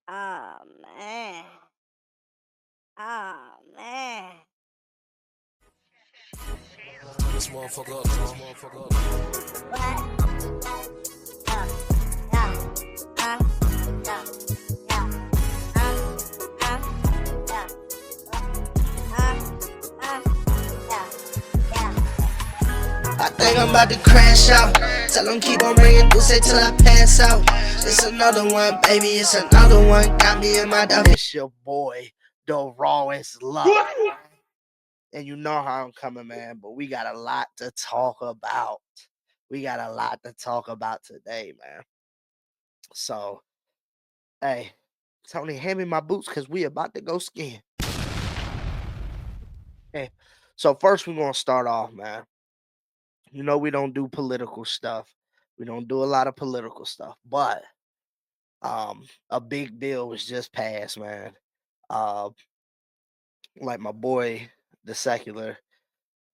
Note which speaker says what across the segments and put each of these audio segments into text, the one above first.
Speaker 1: Oh man. Oh man.
Speaker 2: This motherfucker up, this motherfucker up.
Speaker 1: What? Yeah. Yeah. Yeah. Yeah. Yeah. Yeah. Yeah. Yeah.
Speaker 3: I think I'm about to crash out. Tell them keep on ringing, do say till I pass out. It's another one, baby, it's another one. Got me in my dummy. It's your boy, the rawest love. And you know how I'm coming, man. But we got a lot to talk about. We got a lot to talk about today, man. So, hey, Tony, hand me my boots because we about to go skiing. Okay. So first we're gonna start off, man. You know we don't do political stuff. We don't do a lot of political stuff, but a big bill was just passed, man. Uh like my boy the secular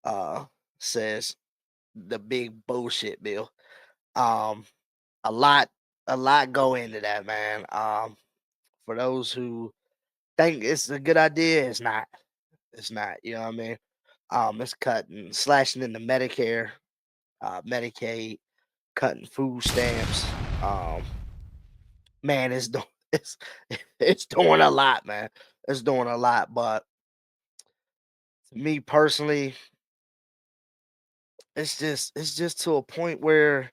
Speaker 3: uh says, the big bullshit bill. Um a lot a lot go into that, man. For those who think it's a good idea, it's not. It's not, you know what I mean? It's cutting, slashing into Medicare, Medicaid, cutting food stamps. Um, man, it's doing it's it's doing a lot, man. It's doing a lot, but to me personally, it's just to a point where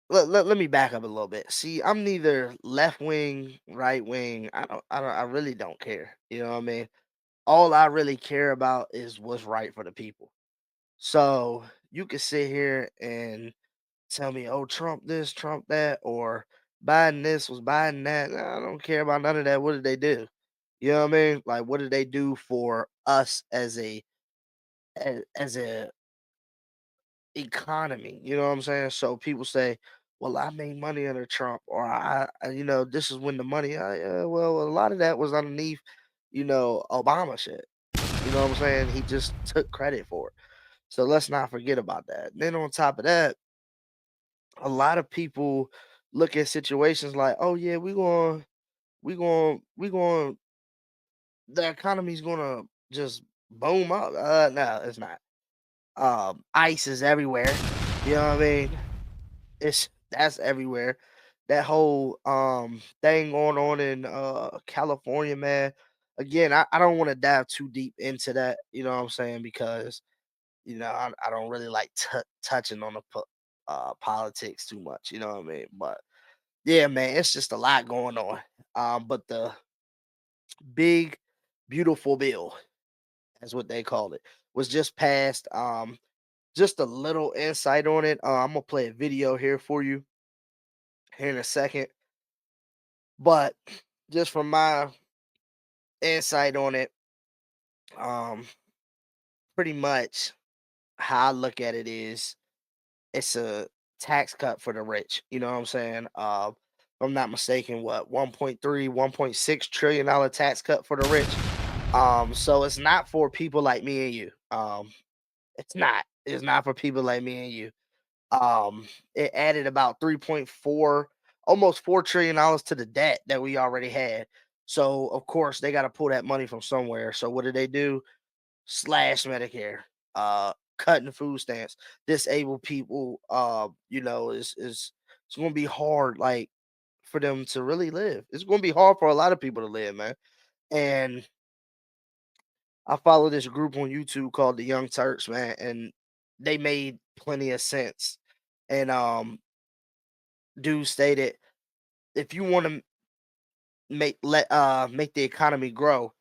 Speaker 3: let me back up a little bit. See, I'm neither left wing, right wing. I really don't care. You know what I mean? All I really care about is what's right for the people. So you could sit here and tell me, oh, Trump this, Trump that, or Biden this was Biden that. Nah, I don't care about none of that. What did they do? You know what I mean? Like, what did they do for us as a economy? You know what I'm saying? So people say, well, I made money under Trump, or this is when the money. Well, a lot of that was underneath, Obama shit. You know what I'm saying? He just took credit for it. So let's not forget about that. Then on top of that, a lot of people look at situations like, oh yeah, we going the economy's gonna just boom up. No, it's not. ICE is everywhere. You know what I mean? That's everywhere. That whole thing going on in California, man. Again, I don't want to dive too deep into that, you know what I'm saying? Because I don't really like touching on the politics too much, you know what I mean? But yeah, man, it's just a lot going on. But the big, beautiful bill, that's what they called it, was just passed. Just a little insight on it. I'm gonna play a video here for you here in a second. But just from my insight on it, um, pretty much how I look at it is it's a tax cut for the rich. You know what I'm saying? If I'm not mistaken, what 1.3, 1.6 trillion dollar tax cut for the rich. So it's not for people like me and you. It's not. It's not for people like me and you. It added about 3.4, almost $4 trillion to the debt that we already had. So of course they got to pull that money from somewhere. So what did they do? Slash Medicare, cutting food stamps, disabled people. It's gonna be hard, like for them to really live. It's gonna be hard for a lot of people to live, man. And I follow this group on YouTube called the Young Turks, man, and they made plenty of sense. And dude stated, if you want to make the economy grow,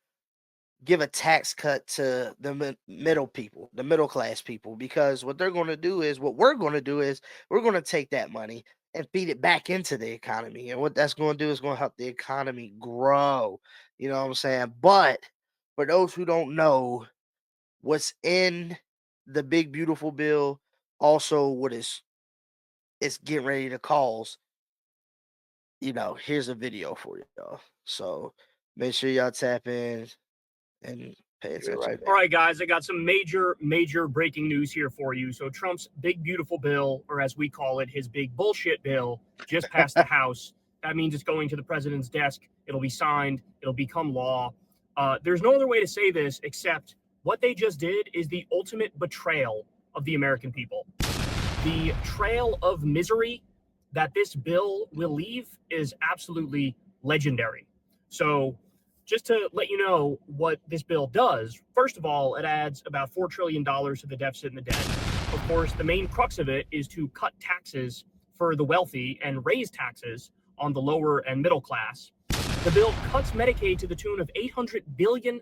Speaker 3: give a tax cut to the middle people, the middle class people, because what we're going to do is we're going to take that money and feed it back into the economy. And what that's going to do is going to help the economy grow. You know what I'm saying? But for those who don't know what's in the big beautiful bill, also what is it's getting ready to cause, here's a video for y'all. So make sure y'all tap in and pay attention. Right
Speaker 4: All right, guys, I got some major breaking news here for you. So Trump's big beautiful bill, or as we call it, his big bullshit bill, just passed the House. That means it's going to the president's desk. It'll be signed. It'll become law. There's no other way to say this except what they just did is the ultimate betrayal of the American people. The trail of misery that this bill will leave is absolutely legendary. So, just to let you know what this bill does, first of all, it adds about $4 trillion to the deficit and the debt. Of course, the main crux of it is to cut taxes for the wealthy and raise taxes on the lower and middle class. The bill cuts Medicaid to the tune of $800 billion,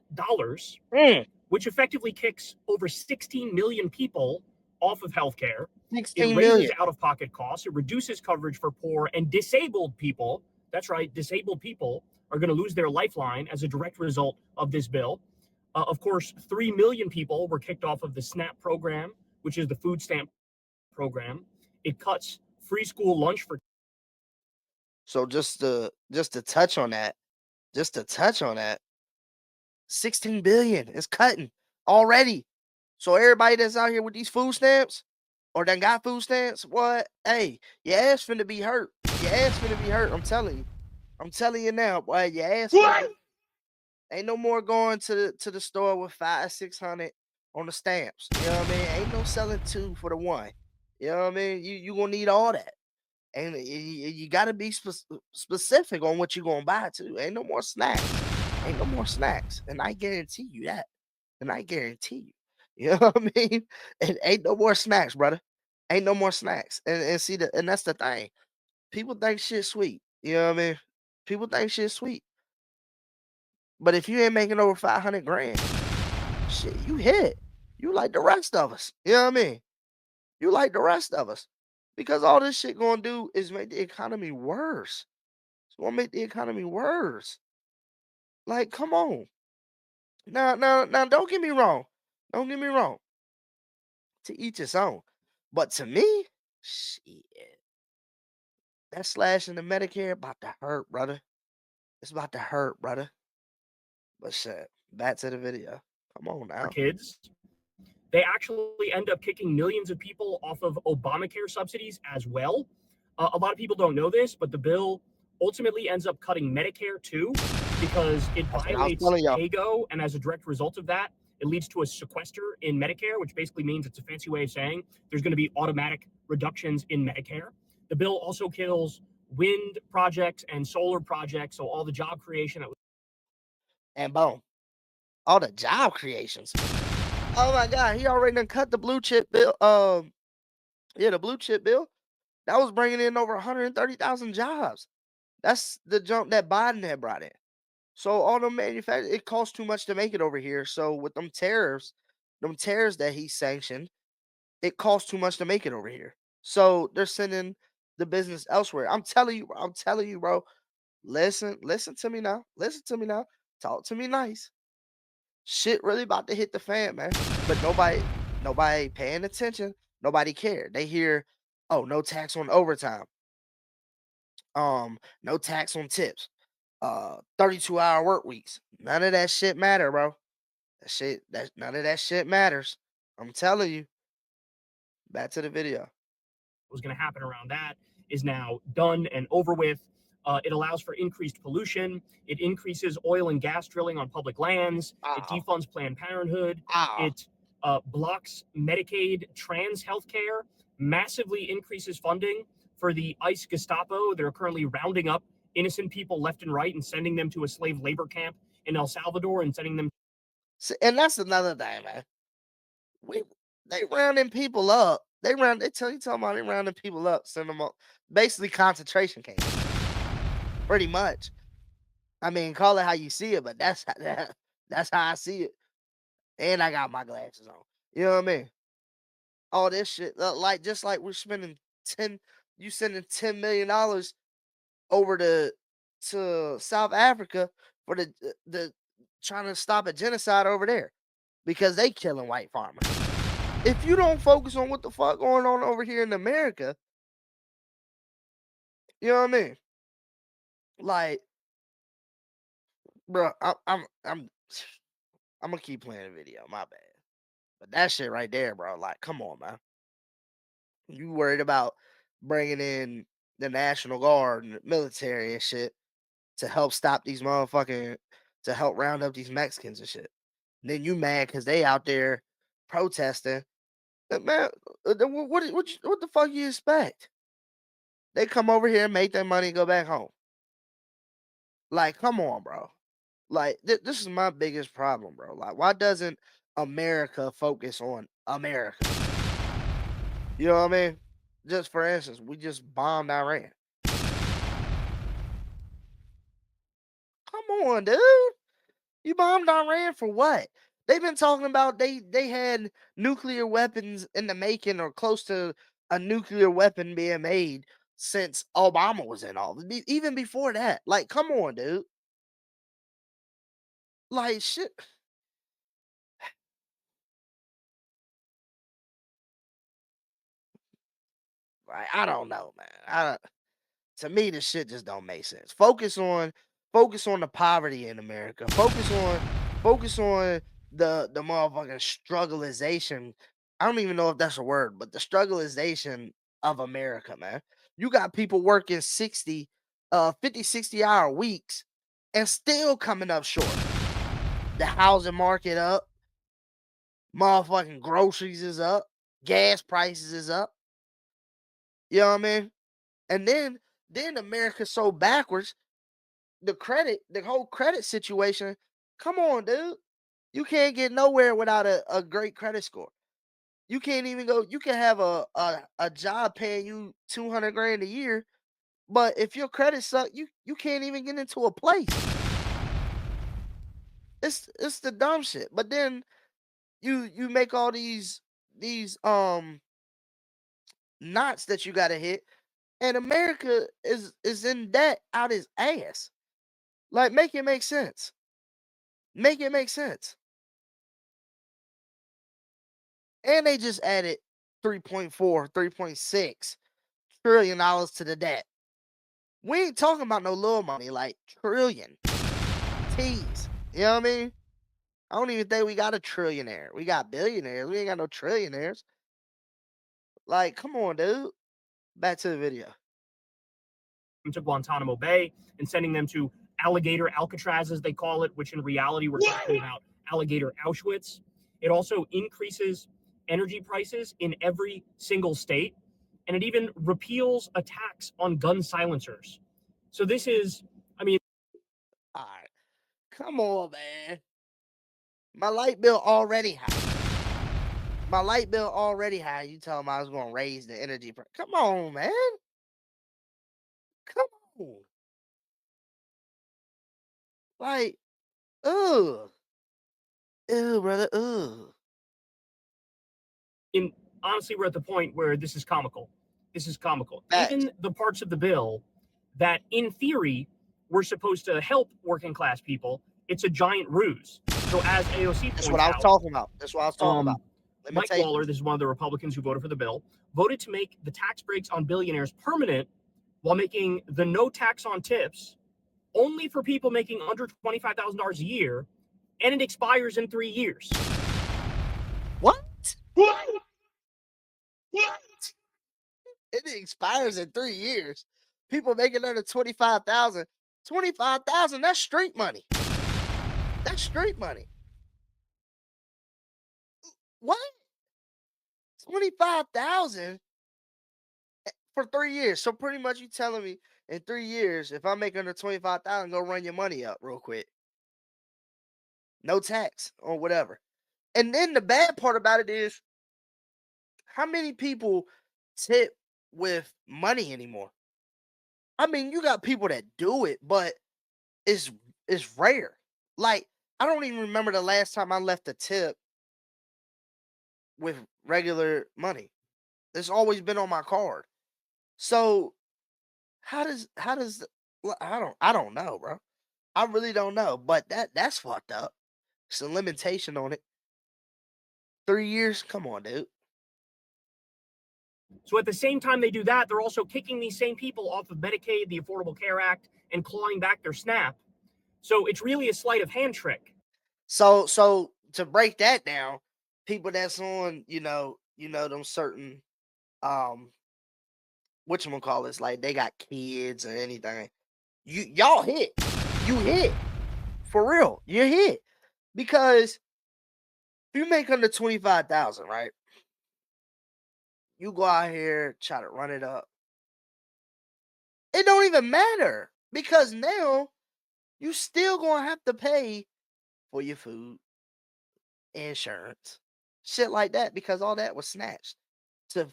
Speaker 4: which effectively kicks over 16 million people off of healthcare. It
Speaker 3: 16
Speaker 4: raises
Speaker 3: million.
Speaker 4: out-of-pocket costs. It reduces coverage for poor and disabled people. That's right, disabled people are going to lose their lifeline as a direct result of this bill. Of course, 3 million people were kicked off of the SNAP program, which is the food stamp program. It cuts free school lunch for.
Speaker 3: So just to touch on that, 16 billion is cutting already. So everybody that's out here with these food stamps or done got food stamps, what? Hey, your ass finna be hurt. Your ass finna be hurt. I'm telling you. I'm telling you now, boy. Your ass. Ain't no more going to the store with 500-600 on the stamps. You know what I mean? Ain't no selling 2 for the 1. You know what I mean? You gonna need all that. And you gotta be specific on what you gonna buy too. Ain't no more snacks. Ain't no more snacks. And I guarantee you that. And I guarantee you. You know what I mean? And ain't no more snacks, brother. Ain't no more snacks. And see and that's the thing. People think shit sweet. You know what I mean? People think shit sweet. But if you ain't making over 500 grand, shit, you hit. You like the rest of us. You know what I mean? You like the rest of us. Because all this shit gonna do is make the economy worse. It's gonna make the economy worse. Like, come on. Now, don't get me wrong. Don't get me wrong. To each his own. But to me, shit, that slash in the Medicare about to hurt, brother. It's about to hurt, brother. But shit, back to the video. Come on now.
Speaker 4: Kids, they actually end up kicking millions of people off of Obamacare subsidies as well. A lot of people don't know this, but the bill ultimately ends up cutting Medicare too, because it violates PAYGO, and as a direct result of that, it leads to a sequester in Medicare, which basically means it's a fancy way of saying there's going to be automatic reductions in Medicare. The bill also kills wind projects and solar projects, so all the job creation that was.
Speaker 3: And boom, all the job creations. Oh my God, he already done cut the blue chip bill. Yeah, the blue chip bill that was bringing in over 130,000 jobs. That's the jump that Biden had brought in. So all the manufacturers, it costs too much to make it over here. So with them tariffs that he sanctioned, it costs too much to make it over here. So they're sending the business elsewhere. I'm telling you, bro. Listen to me now. Listen to me now. Talk to me nice. Shit really about to hit the fan, man. But nobody paying attention. Nobody cared. They hear, oh, no tax on overtime. No tax on tips. 32-hour work weeks. None of that shit matter, bro. None of that shit matters. I'm telling you. Back to the video.
Speaker 4: Was going to happen around that is now done and over with. It allows for increased pollution. It increases oil and gas drilling on public lands. It defunds Planned Parenthood. It blocks Medicaid trans healthcare, massively increases funding for the ICE Gestapo. They're currently rounding up innocent people left and right and sending them to a slave labor camp in El Salvador and sending them.
Speaker 3: And that's another thing, man. They rounding people up. They talking about they rounding people up, send them up. Basically concentration camps. Pretty much. I mean, call it how you see it, but that's how I see it. And I got my glasses on. You know what I mean? All this shit, just like we're spending sending $10 million over to South Africa for the trying to stop a genocide over there because they killing white farmers. If you don't focus on what the fuck going on over here in America, you know what I mean? Like, bro, I'm gonna keep playing the video. My bad, but that shit right there, bro. Like, come on, man. You worried about bringing in the National Guard and the military and shit to help stop these motherfucking to help round up these Mexicans and shit. And then you mad because they out there protesting. Man, what the fuck you expect? They come over here and make their money and go back home. Like, come on, bro. Like, this is my biggest problem, bro. Like, why doesn't America focus on America? You know what I mean? Just for instance, we just bombed Iran. Come on, dude. You bombed Iran for what? They've been talking about they had nuclear weapons in the making or close to a nuclear weapon being made since Obama was in office. Even before that. Like, come on, dude. Like, shit. Like, I don't know, man. To me, this shit just don't make sense. Focus on the poverty in America. Focus on the motherfucking struggleization. I don't even know if that's a word, but the struggleization of America, man. You got people working 50, 60-hour weeks and still coming up short. The housing market up, motherfucking groceries is up, gas prices is up. You know what I mean? And then America's so backwards. The whole credit situation. Come on, dude. You can't get nowhere without a great credit score. You can't even go. You can have a job paying you 200 grand a year, but if your credit suck, you can't even get into a place. It's the dumb shit. But then you make all these knots that you gotta hit, and America is in debt out his ass. Like, make it make sense. Make it make sense. And they just added 3.4, 3.6 trillion dollars to the debt. We ain't talking about no little money, like trillion. T's. You know what I mean? I don't even think we got a trillionaire. We got billionaires. We ain't got no trillionaires. Like, come on, dude. Back to the video.
Speaker 4: To Guantanamo Bay and sending them to alligator Alcatraz, as they call it, which in reality we're talking about alligator Auschwitz. It also increases energy prices in every single state, and it even repeals a tax on gun silencers. So this is, I mean,
Speaker 3: all right, come on, man. My light bill already high. My light bill already high. You tell me I was gonna raise the energy price. Come on, man. Come on. Like, ugh. Ew, brother. Ugh.
Speaker 4: Honestly, we're at the point where this is comical. This is comical.
Speaker 3: Facts.
Speaker 4: Even the parts of the bill that, in theory, were supposed to help working class people, it's a giant ruse. So, as AOC points out,
Speaker 3: that's what I was talking about. That's what I was talking about.
Speaker 4: Mike Waller, this is one of the Republicans who voted for the bill, voted to make the tax breaks on billionaires permanent while making the no tax on tips only for people making under $25,000 a year, and it expires in 3 years.
Speaker 3: What? What? It expires in 3 years. People making under 25,000. 25,000, that's street money. That's street money. What? 25,000 for 3 years. So pretty much you telling me in 3 years, if I make under 25,000, go run your money up real quick. No tax or whatever. And then the bad part about it is, how many people tip with money anymore? I mean, you got people that do it, but it's rare. Like, I don't even remember the last time I left a tip with regular money. It's always been on my card. So how does I don't know, bro. I really don't know. But that's fucked up. It's a limitation on it. 3 years? Come on, dude.
Speaker 4: So at the same time they do that, they're also kicking these same people off of Medicaid, the Affordable Care Act, and clawing back their SNAP. So it's really a sleight of hand trick.
Speaker 3: So to break that down, people that's on, them certain whatchamacallits, like they got kids or anything. Y'all hit. You hit. For real. You hit. Because if you make under 25,000, right? You go out here, try to run it up. It don't even matter. Because now you still gonna have to pay for your food, insurance, shit like that, because all that was snatched to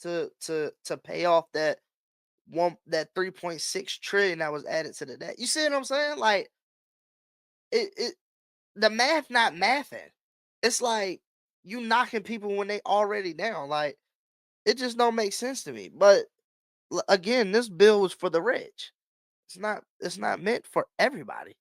Speaker 3: to pay off that 3.6 trillion that was added to the debt. You see what I'm saying? Like it the math not mathing. It's like you knocking people when they already down. Like it just don't make sense to me. But again, this bill was for the rich. It's not meant for everybody.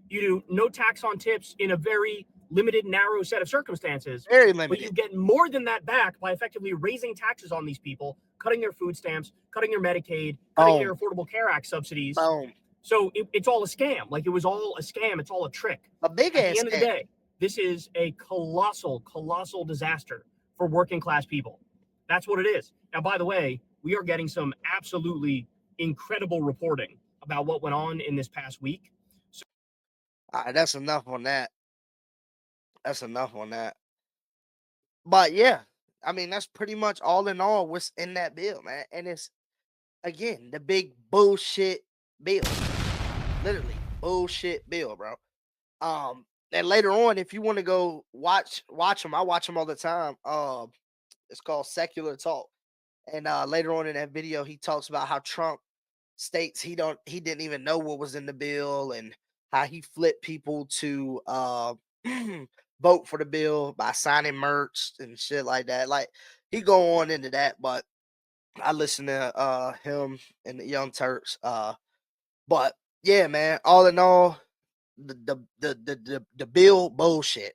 Speaker 4: You do no tax on tips in a very limited, narrow set of circumstances.
Speaker 3: Very
Speaker 4: But you
Speaker 3: limited.
Speaker 4: get more than that back by effectively raising taxes on these people, cutting their food stamps, cutting their Medicaid, cutting their Affordable Care Act subsidies.
Speaker 3: Boom.
Speaker 4: So it's all a scam. Like it was all a scam. It's all a trick.
Speaker 3: A big
Speaker 4: At
Speaker 3: ass
Speaker 4: the end of the
Speaker 3: scam.
Speaker 4: day, this is a colossal, colossal disaster for working class people. That's what it is. Now, by the way, we are getting some absolutely incredible reporting about what went on in this past week.
Speaker 3: All right, that's enough on that. That's enough on that. But yeah, I mean, that's pretty much all in all what's in that bill, man. And it's again the big bullshit bill. Literally bullshit bill, bro. And later on, if you want to go watch them, I watch them all the time. It's called Secular Talk. And later on in that video, he talks about how Trump states he didn't even know what was in the bill and how he flipped people to vote for the bill by signing merch and shit like that. Like he go on into that, but I listen to him and the Young Turks. But yeah, man, all in all, the bill bullshit.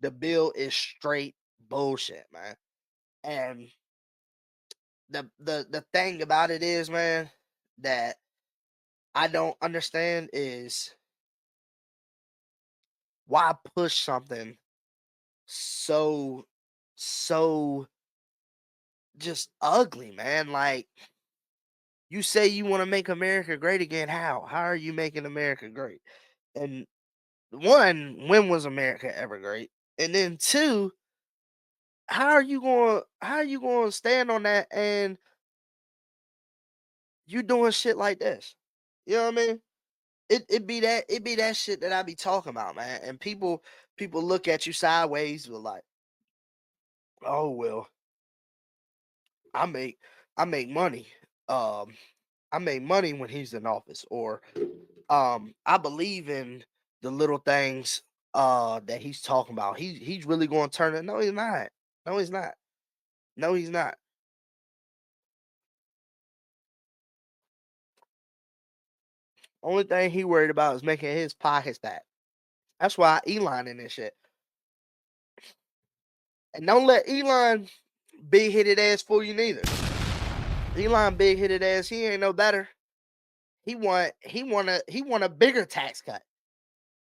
Speaker 3: The bill is straight bullshit, man. And the thing about it is, man, that I don't understand is why push something so just ugly, man. Like you say you want to make America great again. How are you making America great? And one, when was America ever great? And then two, how are you going to stand on that and you doing shit like this? You know what I mean? It be that shit that I be talking about, man. And people look at you sideways with like, oh well, I make I make money. Um I make money when he's in office, or I believe in the little things that he's talking about. He's really going to turn it. No, he's not. No, he's not. No, he's not. Only thing he worried about is making his pockets fat. That's why Elon in this shit. And don't let Elon big headed ass fool you neither. Elon big headed ass, he ain't no better. He want a bigger tax cut.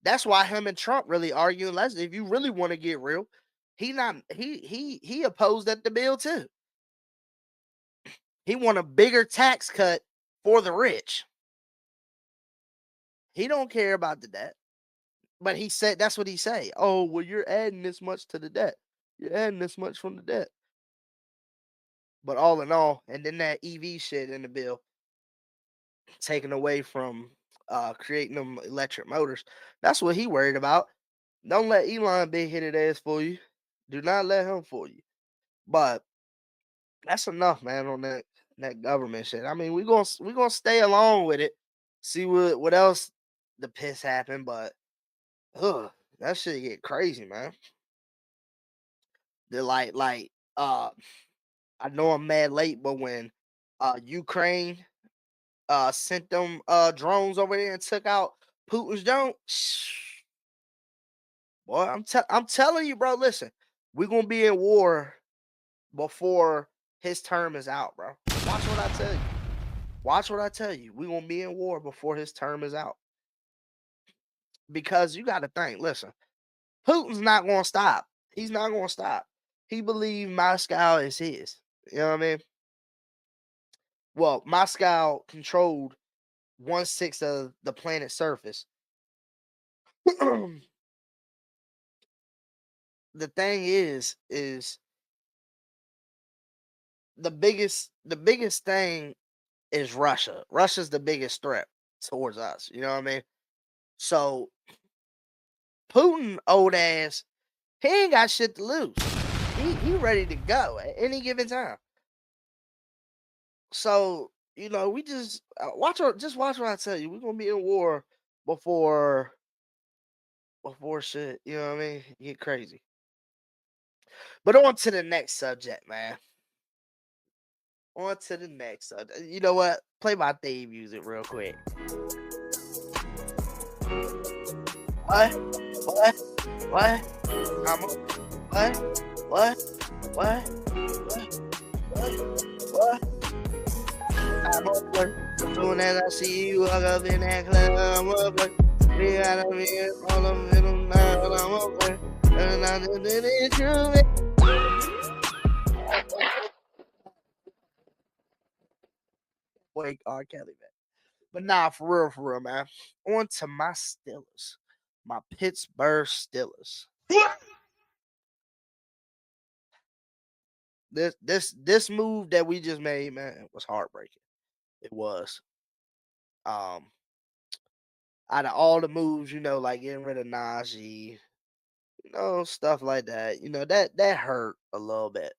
Speaker 3: That's why him and Trump really arguing. Let's if you really want to get real, he opposed at the bill too. He want a bigger tax cut for the rich. He don't care about the debt. But he said that's what he say. Oh, well, you're adding this much to the debt. You're adding this much from the debt. But all in all, and then that EV shit in the bill, taken away from creating them electric motors. That's what he worried about. Don't let Elon big headed ass fool you. Do not let him fool you. But that's enough, man, on that government shit. I mean, we gonna stay along with it. See what else the piss happened, but that shit get crazy, man. They're like I know I'm mad late, but when Ukraine sent them drones over there and took out Putin's drone, boy, I'm telling you, bro. Listen, we're gonna be in war before his term is out, bro. Watch what I tell you. Watch what I tell you. We're gonna be in war before his term is out. Because you got to think. Listen, Putin's not gonna stop. He's not gonna stop. He believes Moscow is his. You know what I mean? Well, Moscow controlled 1/6 of the planet's surface. The thing is the biggest thing is Russia. Russia's the biggest threat towards us. You know what I mean? So Putin, old ass, he ain't got shit to lose. He ready to go at any given time. So we just watch what I tell you. We're gonna be in war before shit. You know what I mean? Get crazy. But on to the next subject, man. On to the next subject. You know what? Play my theme music real quick. What? What? What? I'm a, what? What? What? What? I'm a flirt. Soon as I see you walk up in that club, I'm a flirt. We gotta be all of them now, but I'm a flirt. And I just did it, you. Boy, R. Kelly, man. But nah, for real, man. On to my Steelers. My Pittsburgh Steelers. This move that we just made, man, was heartbreaking. It was. Um, Out of all the moves, like getting rid of Najee, stuff like that, that hurt a little bit.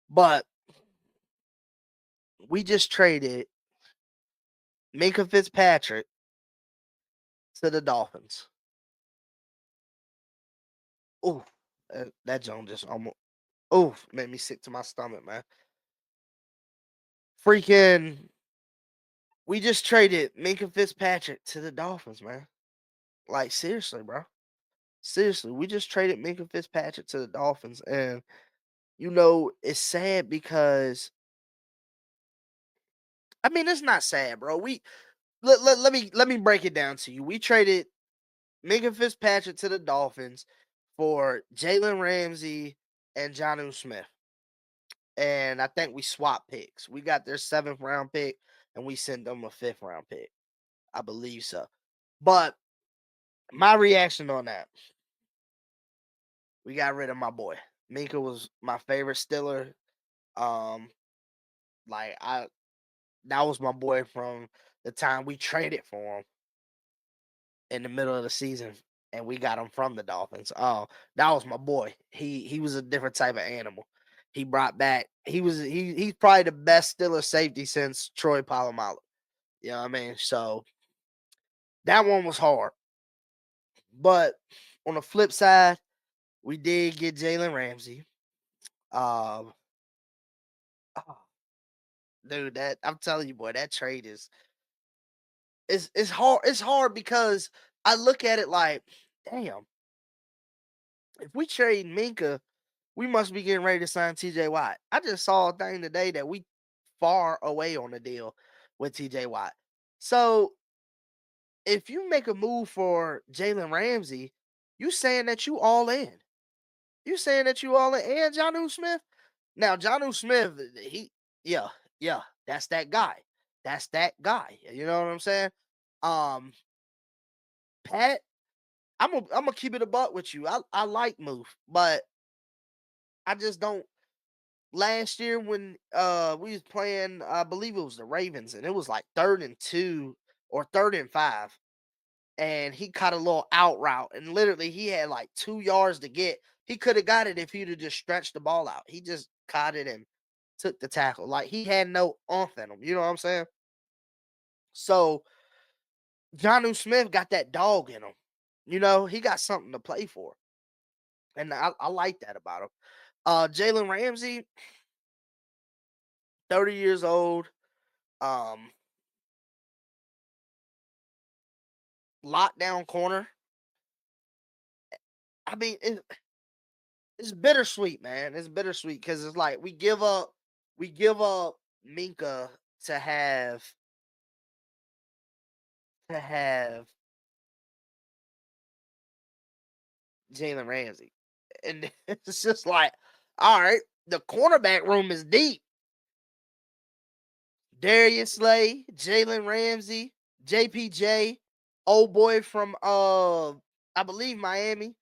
Speaker 3: But we just traded Minkah Fitzpatrick to the Dolphins. Oh, that Jones just almost made me sick to my stomach, man. Freaking, we just traded Minkah Fitzpatrick to the Dolphins, man. Like, seriously, bro. Seriously, we just traded Minkah Fitzpatrick to the Dolphins. And, it's sad because, I mean, it's not sad, bro. Let me break it down to you. We traded Minkah Fitzpatrick to the Dolphins for Jalen Ramsey and Jonnu Smith. And I think we swapped picks. We got their 7th round pick and we sent them a 5th round pick. I believe so. But my reaction on that, we got rid of my boy. Minkah was my favorite Steeler. That was my boy from the time we traded for him in the middle of the season, and we got him from the Dolphins. Oh, that was my boy. He was a different type of animal. He brought back. He's probably the best Steeler safety since Troy Polamalu. You know what I mean? So that one was hard. But on the flip side, we did get Jalen Ramsey. Dude, that I'm telling you, boy, that trade is it's hard. It's hard because I look at it like, damn, if we trade Minkah, we must be getting ready to sign TJ Watt. I just saw a thing today that we far away on the deal with TJ Watt. So if you make a move for Jalen Ramsey, you saying that you all in. You saying that you all in and Jonnu Smith? Now, Jonnu Smith, yeah, that's that guy. That's that guy. You know what I'm saying? Pat, I'm gonna keep it a buck with you. I like Move, but I just don't. Last year when we was playing, I believe it was the Ravens, and it was like 3rd and 2 or 3rd and 5, and he caught a little out route, and literally he had like 2 yards to get. He could have got it if he'd have just stretched the ball out. He just caught it and took the tackle. Like he had no oomph in him. You know what I'm saying? So Jonnu Smith got that dog in him. He got something to play for. And I like that about him. Jalen Ramsey, 30 years old. Lockdown corner. I mean, it's bittersweet, man. It's bittersweet because it's like we give up Minkah to have Jalen Ramsey. And it's just like, all right, the cornerback room is deep. Darius Slay, Jalen Ramsey, JPJ, old boy from I believe Miami.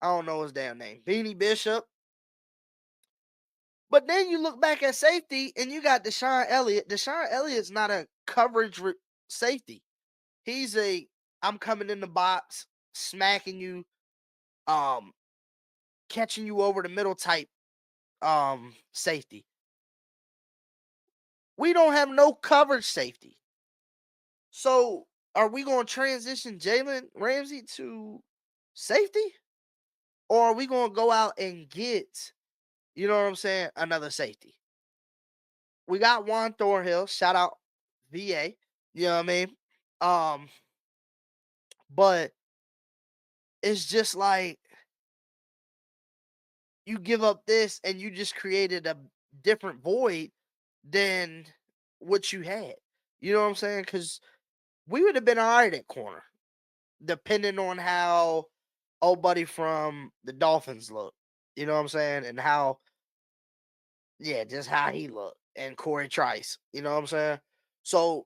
Speaker 3: I don't know his damn name. Beanie Bishop. But then you look back at safety and you got Deshaun Elliott. Deshaun Elliott's not a coverage safety. He's a I'm coming in the box, smacking you, catching you over the middle type safety. We don't have no coverage safety. So are we going to transition Jalen Ramsey to safety? Or are we going to go out and get, you know what I'm saying, another safety? We got Juan Thornhill, shout out VA, you know what I mean? But it's just like you give up this and you just created a different void than what you had. You know what I'm saying? Because we would have been all right at corner, depending on how old buddy from the Dolphins looked. You know what I'm saying? And how, just how he looked. And Corey Trice. You know what I'm saying? So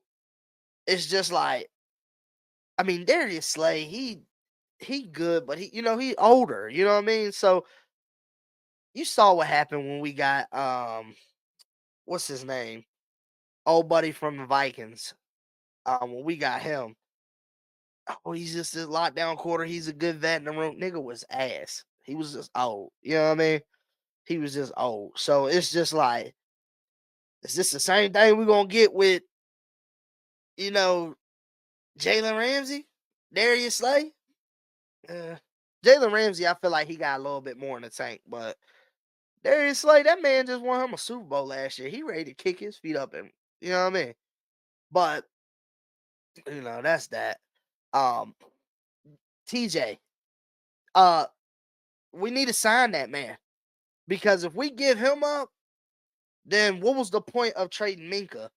Speaker 3: it's just like, I mean, Darius Slay, he good, but he older. You know what I mean? So you saw what happened when we got what's his name? Old buddy from the Vikings. When we got him. Oh, he's just a lockdown quarter. He's a good vet in the room. Nigga was ass. He was just old. You know what I mean? He was just old. So it's just like, is this the same thing we're gonna get with, Jalen Ramsey, Darius Slay? Jalen Ramsey, I feel like he got a little bit more in the tank, but Darius Slay, that man just won him a Super Bowl last year. He ready to kick his feet up and you know what I mean? But that's that. TJ, we need to sign that man. Because if we give him up, then what was the point of trading Minka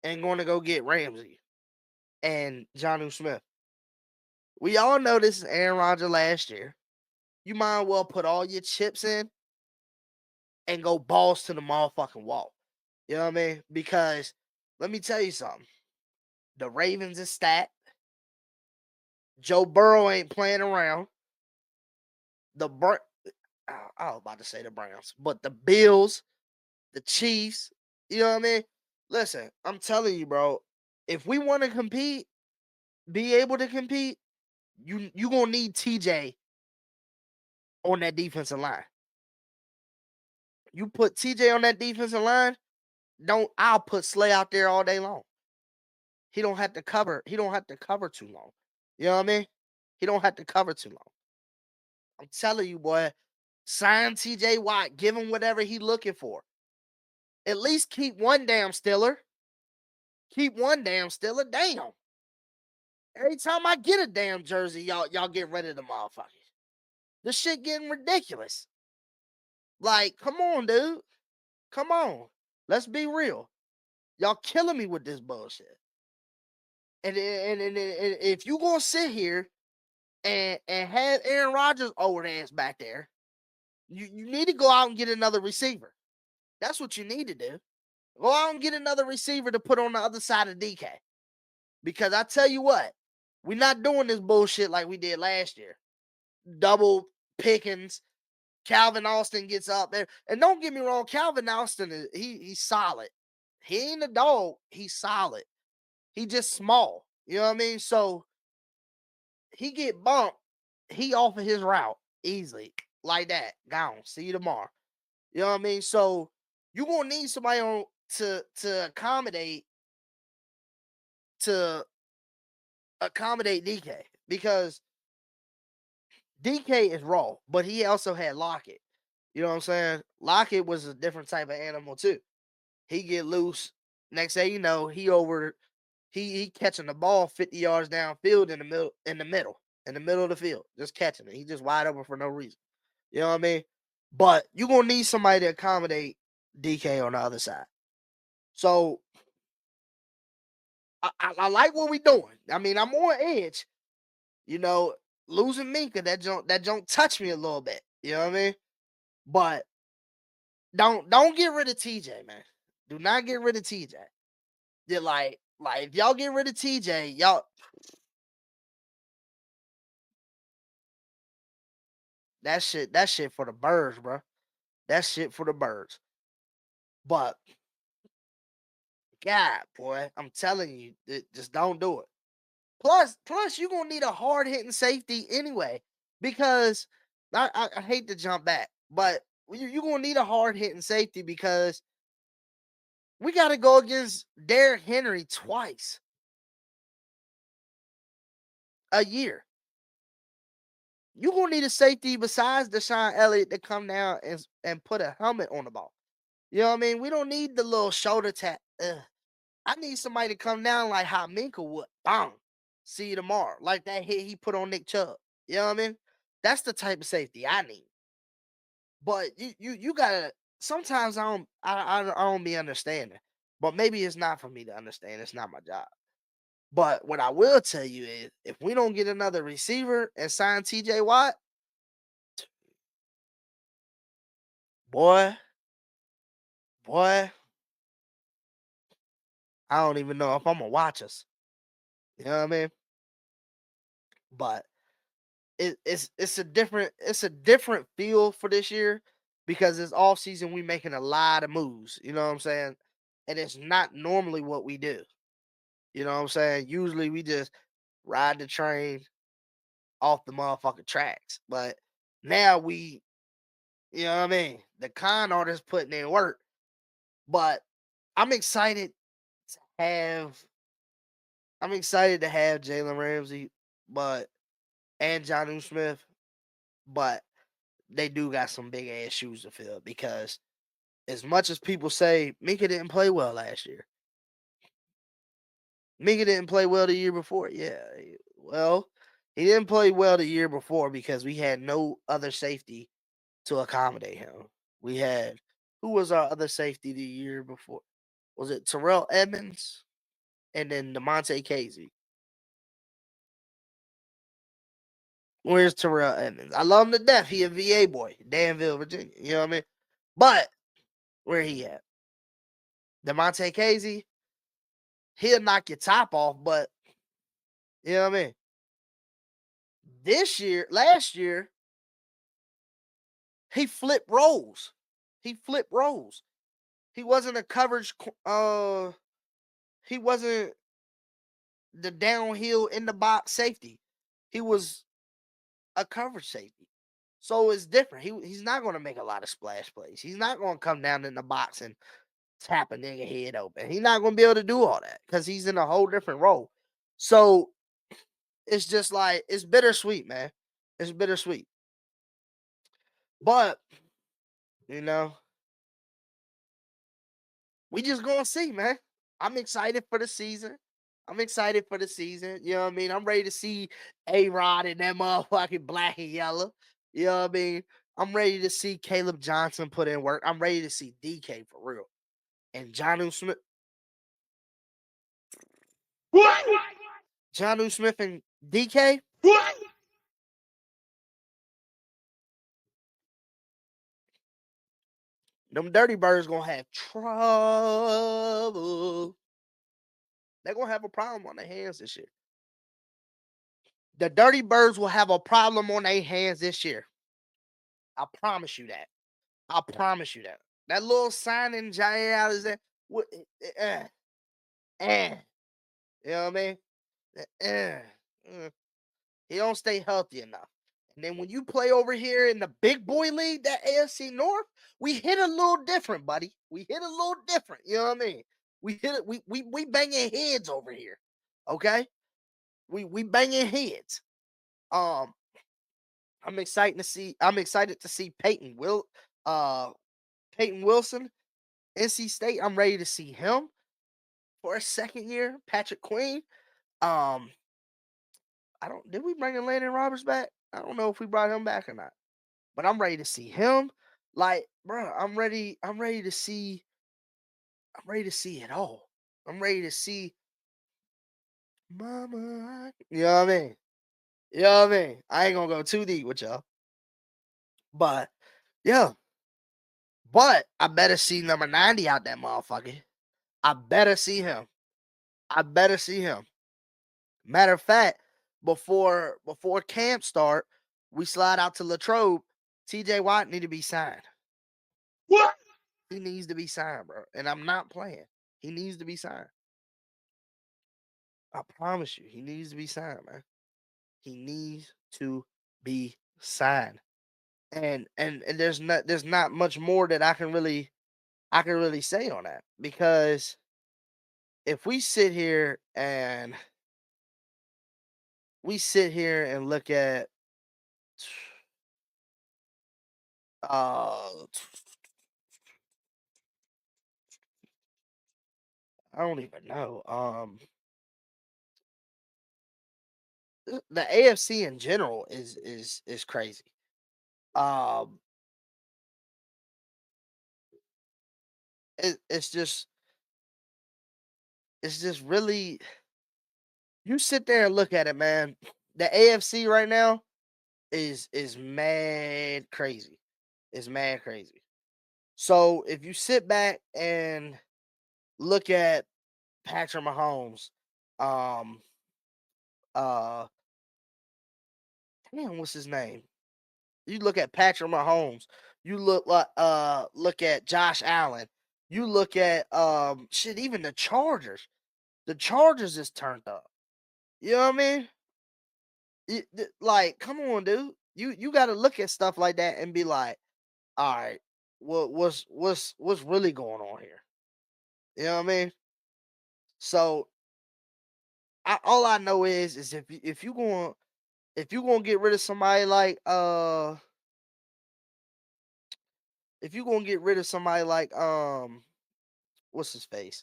Speaker 3: and going to go get Ramsey and Jonnu Smith? We all know this is Aaron Rodgers last year. You might as well put all your chips in and go balls to the motherfucking wall. You know what I mean? Because let me tell you something. The Ravens is stacked. Joe Burrow ain't playing around. I was about to say the Browns, but the Bills, the Chiefs, you know what I mean? Listen, I'm telling you, bro, if we want to compete, be able to compete, you gonna need TJ on that defensive line. You put TJ on that defensive line, I'll put Slay out there all day long. He don't have to cover too long. You know what I mean? He don't have to cover too long. I'm telling you, boy, sign TJ Watt, give him whatever he looking for. At least keep one damn Stiller. Keep one damn Stiller. Damn. Every time I get a damn jersey, y'all get rid of the motherfuckers. This shit getting ridiculous. Like, come on, dude. Come on. Let's be real. Y'all killing me with this bullshit. And if you gonna sit here and have Aaron Rodgers old ass back there, you need to go out and get another receiver. That's what you need to do. Go out and get another receiver to put on the other side of DK. Because I tell you what, we're not doing this bullshit like we did last year. Double Pickens, Calvin Austin gets up there. And don't get me wrong, Calvin Austin, he's solid. He ain't a dog. He's solid. He just small. You know what I mean? So he get bumped. He off of his route easily. Like that. Gone. See you tomorrow. You know what I mean? So you're going to need somebody on to accommodate DK. Because DK is raw. But he also had Lockett. You know what I'm saying? Lockett was a different type of animal too. He get loose. Next thing you know, he catching the ball 50 yards downfield in the middle of the field, just catching it. He just wide open for no reason. You know what I mean? But you're gonna need somebody to accommodate DK on the other side. So I like what we doing. I mean, I'm on edge. Losing Minka, that don't touch me a little bit. You know what I mean? But don't get rid of TJ, man. Do not get rid of TJ. They're like if y'all get rid of TJ, y'all. That shit for the birds, bro. That shit for the birds. But God, boy, I'm telling you, just don't do it. Plus, you're gonna need a hard hitting safety anyway, because I hate to jump back, but you're gonna need a hard hitting safety because we got to go against Derrick Henry twice a year. You're gonna need a safety besides Deshaun Elliott to come down and put a helmet on the ball. You know what I mean? We don't need the little shoulder tap. Ugh. I need somebody to come down like how Minka would. Bang. See you tomorrow. Like that hit he put on Nick Chubb. You know what I mean? That's the type of safety I need. But you gotta. Sometimes I don't be understanding. But maybe it's not for me to understand. It's not my job. But what I will tell you is, if we don't get another receiver and sign T.J. Watt, boy, I don't even know if I'm gonna watch us. You know what I mean? But it's a different feel for this year because this off season we making a lot of moves. You know what I'm saying? And it's not normally what we do. You know what I'm saying? Usually we just ride the train off the motherfucking tracks. But now you know what I mean? The con artist putting in work. But I'm excited to have Jalen Ramsey, and Jonnu Smith, but they do got some big ass shoes to fill because as much as people say Minka didn't play well last year, Minka didn't play well the year before. Yeah, well, he didn't play well the year before because we had no other safety to accommodate him. We had who was our other safety the year before? Was it Terrell Edmonds and then DeMonte Casey? Where's Terrell Edmonds? I love him to death. He a VA boy, Danville, Virginia. You know what I mean? But where he at? DeMonte Casey, he'll knock your top off, but you know what I mean? Last year, he flipped roles. He flipped roles. He wasn't a coverage. He wasn't the downhill in the box safety. He was a coverage safety. So it's different. He's not going to make a lot of splash plays. He's not going to come down in the box and tap a nigga head open. He's not going to be able to do all that because he's in a whole different role. So it's just like, it's bittersweet, man. It's bittersweet. But, you know, we just going to see, man. I'm excited for the season. You know what I mean? I'm ready to see A-Rod and that motherfucking black and yellow. You know what I mean? I'm ready to see Caleb Johnson put in work. I'm ready to see DK for real. And Jonnu Smith.
Speaker 4: What?
Speaker 3: Jonnu Smith and DK.
Speaker 4: What?
Speaker 3: Them Dirty Birds gonna have trouble. They're gonna have a problem on their hands this year. The Dirty Birds will have a problem on their hands this year. I promise you that. That little signing Jay out is there. You know what I mean? He don't stay healthy enough. And then when you play over here in the big boy league, that AFC North, we hit a little different, buddy. We hit a little different. You know what I mean? We hit it. We banging heads over here. Okay? We banging heads. I'm excited to see Peyton Wilson, NC State. I'm ready to see him for a second year. Patrick Queen. Did we bring Landon Roberts back? I don't know if we brought him back or not. But I'm ready to see him. Like, bro, I'm ready to see it all. I'm ready to see Mama. You know what I mean? I ain't gonna go too deep with y'all. But yeah. But I better see number 90 out that motherfucker. I better see him. I better see him. Matter of fact, before camp start, we slide out to Latrobe. TJ Watt need to be signed.
Speaker 4: What?
Speaker 3: He needs to be signed, bro. And I'm not playing. He needs to be signed. I promise you, he needs to be signed, man. He needs to be signed. And there's not much more that I can really say on that, because if we sit here and look at I don't even know. The AFC in general is crazy. Um, it's just really, you sit there and look at it, man. The AFC right now is mad crazy. It's mad crazy. So if you sit back and look at Patrick Mahomes, damn, what's his name? You look at Patrick Mahomes, you look at Josh Allen, you look at shit, even the Chargers. The Chargers is turned up. You know what I mean? Like, come on, dude. You got to look at stuff like that and be like, all right, what's really going on here? You know what I mean? So all I know is if you going to get rid of somebody like if you're gonna get rid of somebody like what's his face?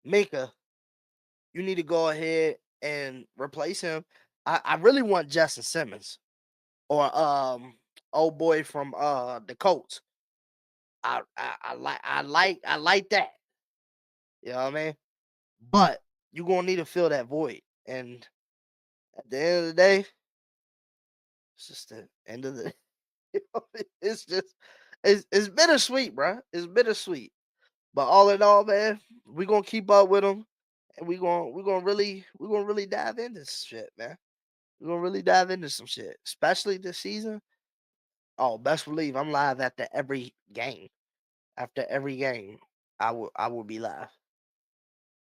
Speaker 3: Minka, you need to go ahead and replace him. I really want Justin Simmons or old boy from the Colts. I like that. You know what I mean? But you're gonna need to fill that void. And at the end of the day, it's just the end of the it's just it's bittersweet, bro. It's bittersweet. But all in all, man, we're gonna keep up with them, and we're gonna really dive into this shit, man. We're gonna really dive into some shit, especially this season. Oh, best believe I'm live after every game. After every game, I will be live.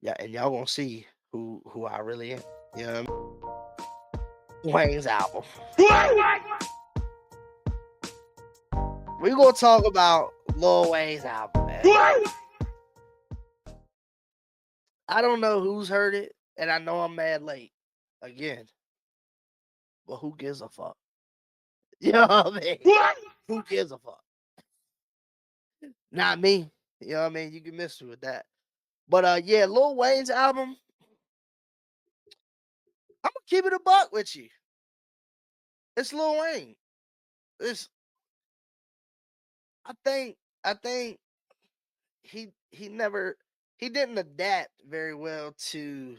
Speaker 3: Yeah, and y'all gonna see who I really am. You know what I mean? Wayne's album. We gonna talk about Lil Wayne's album, man. I don't know who's heard it, and I know I'm mad late again. But who gives a fuck? You know what I mean? Who gives a fuck? Not me. You know what I mean? You can miss me with that. But yeah, Lil Wayne's album. I'm gonna keep it a buck with you. It's Lil Wayne. It's I think he never he didn't adapt very well to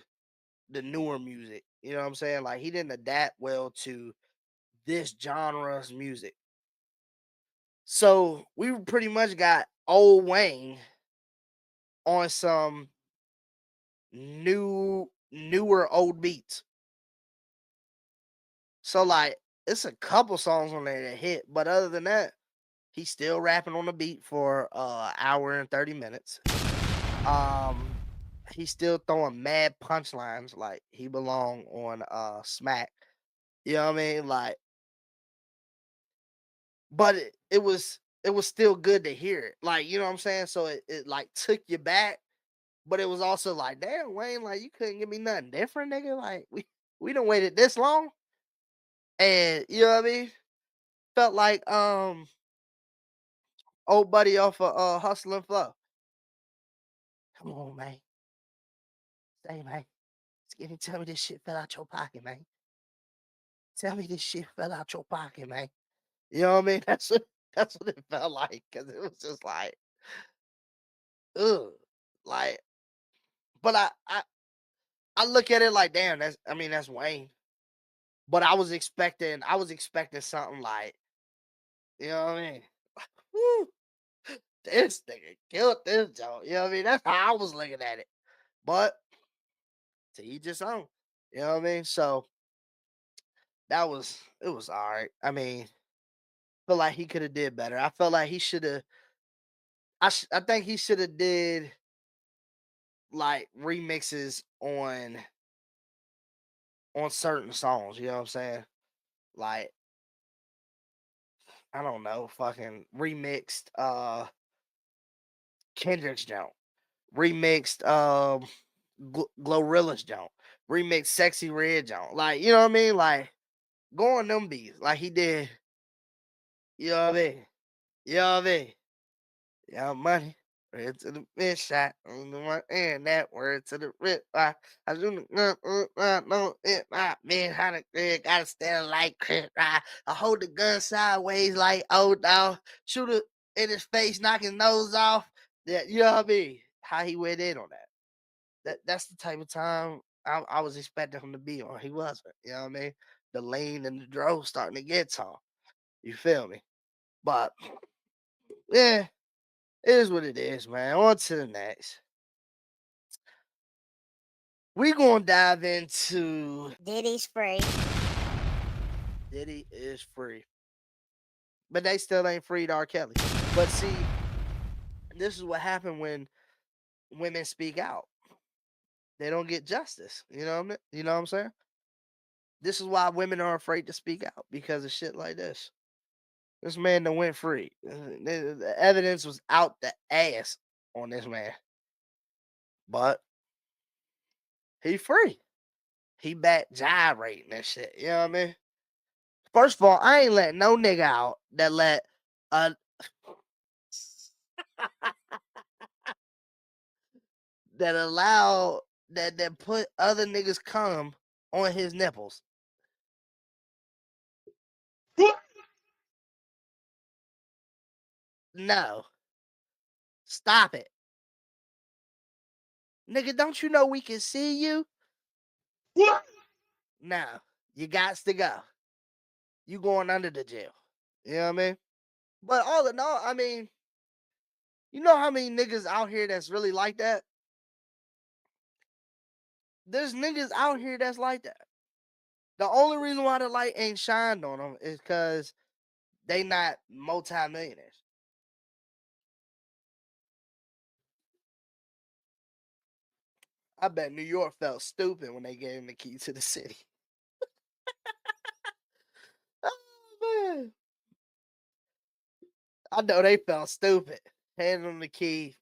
Speaker 3: the newer music. You know what I'm saying? Like, he didn't adapt well to this genre's music. So we pretty much got old Wayne on some newer old beats. So like, it's a couple songs on there that hit, but other than that, he's still rapping on the beat for hour and 30 minutes. He's still throwing mad punchlines like he belong on Smack. You know what I mean? Like, but it was still good to hear it. Like, you know what I'm saying? So it like took you back, but it was also like, damn, Wayne, like, you couldn't give me nothing different, nigga. Like, we done waited this long. And you know what I mean? Felt like old buddy off of Hustle and Flow. Come on, man. Say, man. Skinny, tell me this shit fell out your pocket, man. Tell me this shit fell out your pocket, man. You know what I mean? That's what it felt like, because it was just like, ugh. Like, but I look at it like, damn, that's Wayne. But I was expecting something like, you know what I mean? Woo. this nigga killed this joint. You know what I mean? That's how I was looking at it. But to each his own. You know what I mean? So it was all right. I mean, feel like he could have did better. I felt like he should have. I think he should have did like remixes on certain songs. You know what I'm saying? Like I don't know, fucking remixed Kendrick's jump, remixed Glorilla's jump, remixed Sexy Red jump. Like you know what I mean? Like go on them beats like he did. You know what I mean? You know what I mean? Yeah, money. Red to the mid shot on the one and that word to the rip. I do no it my man how the red gotta stand like crip. I hold the gun sideways like oh dog. Shoot it in his face, knock his nose off. Yeah, you know what I mean? How he went in on that. That's the type of time I was expecting him to be on. He wasn't. You know what I mean? The lane and the drove starting to get tall. You feel me? But yeah. It is what it is, man. On to the next. We gonna dive into
Speaker 1: Diddy's free.
Speaker 3: Diddy is free, but they still ain't freed R. Kelly. But see, this is what happened when women speak out. They don't get justice. You know what I mean? You know what I'm saying? This is why women are afraid to speak out because of shit like this. This man that went free. The evidence was out the ass on this man, but he free. He back gyrating and shit. You know what I mean? First of all, I ain't letting no nigga out that let that allow that put other niggas cum on his nipples. No. Stop it. Nigga, don't you know we can see you? No. You got to go. You going under the jail. You know what I mean? But all in all, I mean, you know how many niggas out here that's really like that? There's niggas out here that's like that. The only reason why the light ain't shined on them is because they not multi-millionaires. I bet New York felt stupid when they gave him the key to the city. Oh, man. I know they felt stupid. Handing him the key.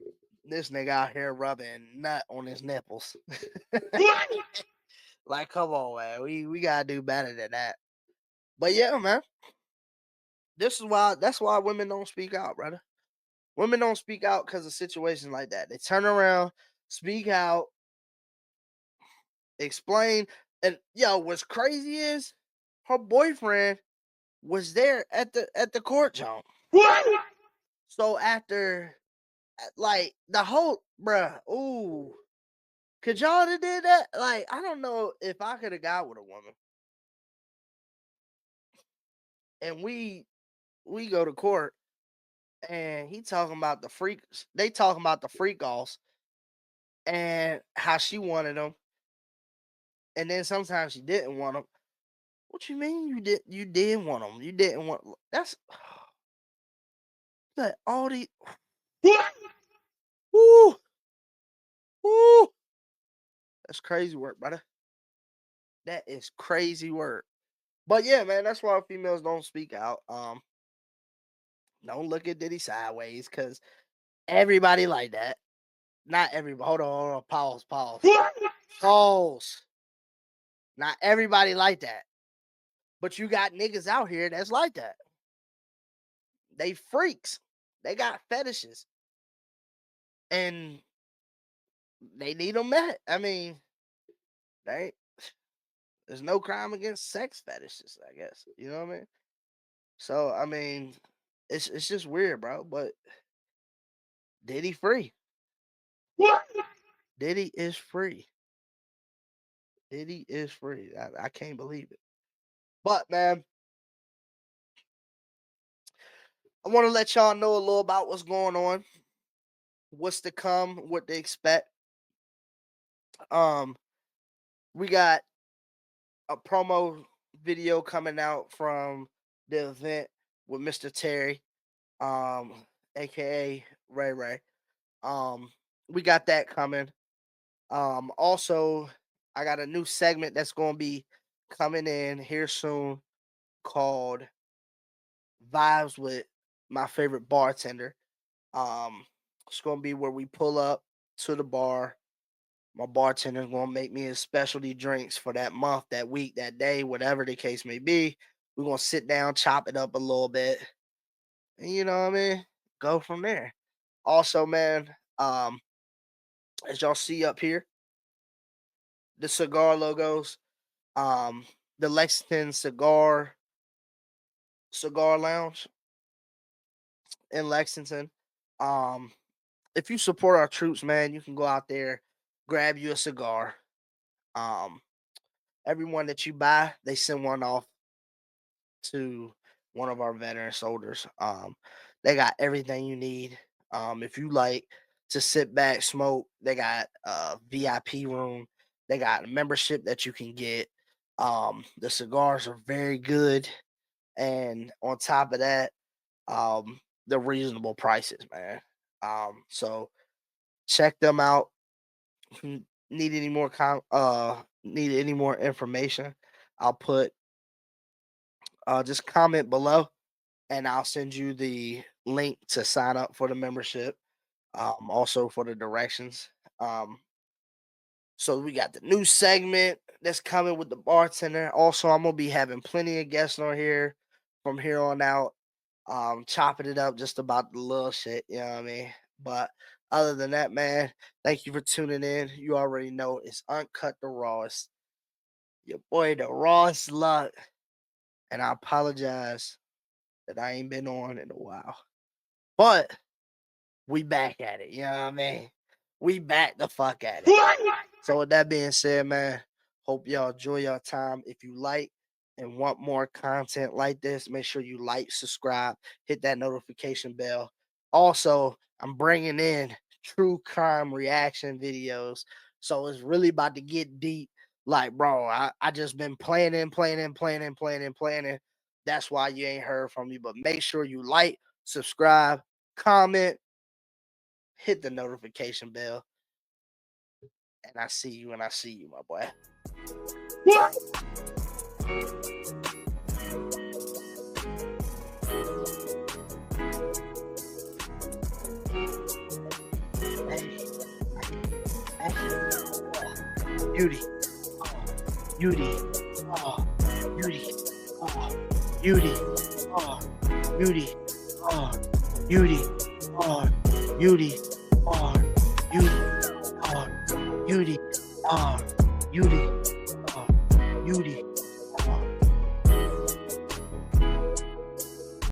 Speaker 3: This nigga out here rubbing nut on his nipples. Like, come on, man. We gotta do better than that. But yeah, man. That's why women don't speak out, brother. Women don't speak out because of situations like that. They turn around, speak out, explain. And yo, what's crazy is her boyfriend was there at the court jump. So after like the whole bruh, ooh, could y'all have did that? Like, I don't know if I could have got with a woman and we go to court and he talking about the freaks. They talking about the freak offs and how she wanted them, and then sometimes she didn't want them. What you mean you did want them? You didn't want that's that all the woo woo. That's crazy work, brother. That is crazy work. But yeah, man, that's why females don't speak out. Don't look at Diddy sideways because everybody like that. Not everybody. Hold on. Pause. Pause. Not everybody like that. But you got niggas out here that's like that. They freaks. They got fetishes. And they need them met. I mean, there's no crime against sex fetishes, I guess. You know what I mean? So, I mean, it's just weird, bro. But Diddy free. Diddy is free. Diddy is free. I can't believe it. But man, I want to let y'all know a little about what's going on, what's to come, what to expect. We got a promo video coming out from the event with Mr. Terry, aka Ray Ray. We got that coming. Also, I got a new segment that's gonna be coming in here soon called Vibes with my favorite bartender. It's gonna be where we pull up to the bar. My bartender's gonna make me his specialty drinks for that month, that week, that day, whatever the case may be. We're gonna sit down, chop it up a little bit, and you know what I mean? Go from there. Also, man, as y'all see up here, the cigar logos, the Lexington Cigar Lounge in Lexington. If you support our troops, man, you can go out there, grab you a cigar. Everyone that you buy, they send one off to one of our veteran soldiers. They got everything you need. If you like to sit back, smoke, they got a VIP room. They got a membership that you can get. The cigars are very good, and on top of that, the reasonable prices, man. So check them out. If you need any more need any more information, I'll put just comment below and I'll send you the link to sign up for the membership. Also for the directions. So we got the new segment that's coming with the bartender. Also, I'm gonna be having plenty of guests on here from here on out. Chopping it up just about the little shit, you know what I mean? But other than that, man, thank you for tuning in. You already know it's Uncut the Rawest. Your boy, the rawest luck. And I apologize that I ain't been on in a while. But we back at it, you know what I mean? We back the fuck at it. So with that being said, man, hope y'all enjoy your time. If you like and want more content like this, make sure you like, subscribe, hit that notification bell. Also, I'm bringing in true crime reaction videos. So it's really about to get deep. Like, bro, I just been planning. That's why you ain't heard from me. But make sure you like, subscribe, comment, hit the notification bell. And I see you, my boy. Beauty. Beauty. Oh, beauty. Oh, beauty. Oh, beauty. Oh, beauty. Oh, beauty. Oh, beauty. Oh, beauty. Oh, beauty.